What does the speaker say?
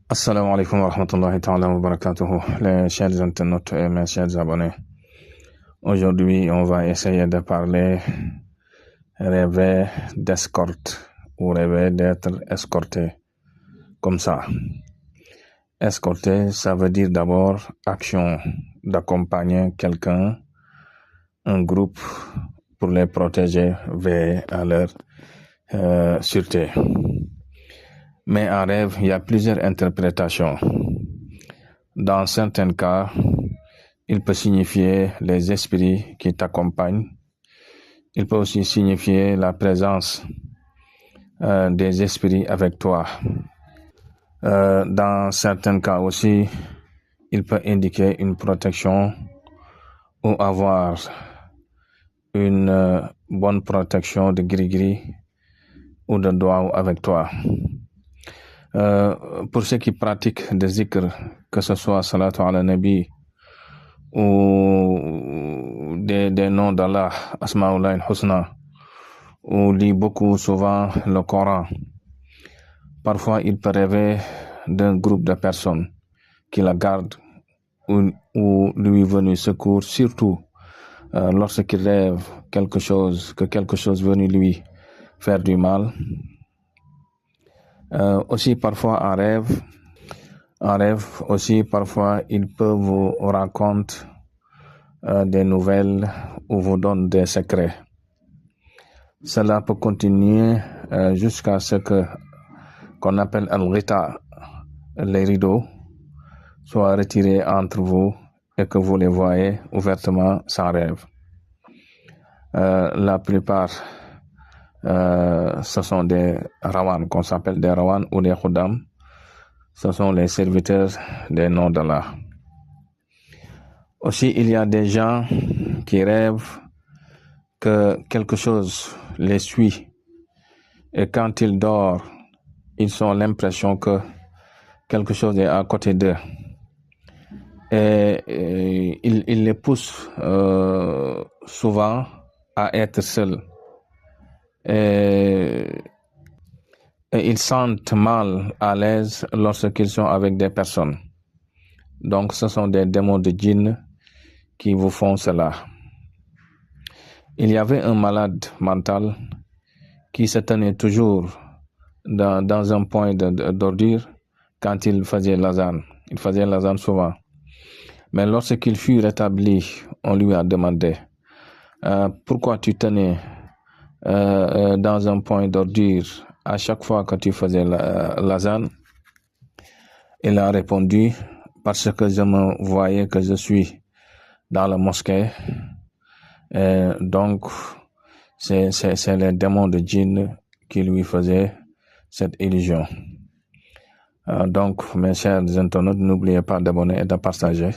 Assalamu alaikum wa rahmatullahi ta'ala wa barakatuhu, les chers internautes et mes chers abonnés. Aujourd'hui, on va essayer de parler rêver d'escorte ou rêver d'être escorté. Comme ça. Escorter, ça veut dire d'abord action d'accompagner quelqu'un, un groupe pour les protéger, veiller à leur sûreté. Mais en rêve, il y a plusieurs interprétations. Dans certains cas, il peut signifier les esprits qui t'accompagnent. Il peut aussi signifier la présence des esprits avec toi. Dans certains cas aussi, il peut indiquer une protection ou avoir une bonne protection de gris-gris ou de doigts avec toi. Pour ceux qui pratiquent des zikr, que ce soit salatu ala nabi ou des noms d'Allah, Asma'ullah al-Husna, ou lit beaucoup souvent le Coran, parfois il peut rêver d'un groupe de personnes qui la gardent ou lui venu secours, surtout lorsqu'il rêve quelque chose venu lui faire du mal. Aussi parfois en rêve aussi parfois il peut vous raconter des nouvelles ou vous donne des secrets. Cela peut continuer jusqu'à ce qu'on appelle al-ghita, les rideaux soient retirés entre vous et que vous les voyez ouvertement sans rêve. La plupart ce sont des rawan, qu'on s'appelle des rawan ou des khuddam. Ce sont les serviteurs des noms d'Allah. Aussi, il y a des gens qui rêvent que quelque chose les suit. Et quand ils dorment, ils ont l'impression que quelque chose est à côté d'eux. Et il les pousse souvent à être seuls. Et ils sentent mal à l'aise lorsqu'ils sont avec des personnes. Donc ce sont des démons de djinn qui vous font cela. Il y avait un malade mental qui se tenait toujours dans un point d'ordure quand il faisait l'azan. Il faisait l'azan souvent. Mais lorsqu'il fut rétabli, on lui a demandé pourquoi tu tenais dans un point d'ordure à chaque fois que tu faisais l'azan. Il a répondu parce que je me voyais que je suis dans la mosquée. Et donc c'est les démons de djinn qui lui faisaient cette illusion. Donc mes chers internautes, n'oubliez pas d'abonner et de partager.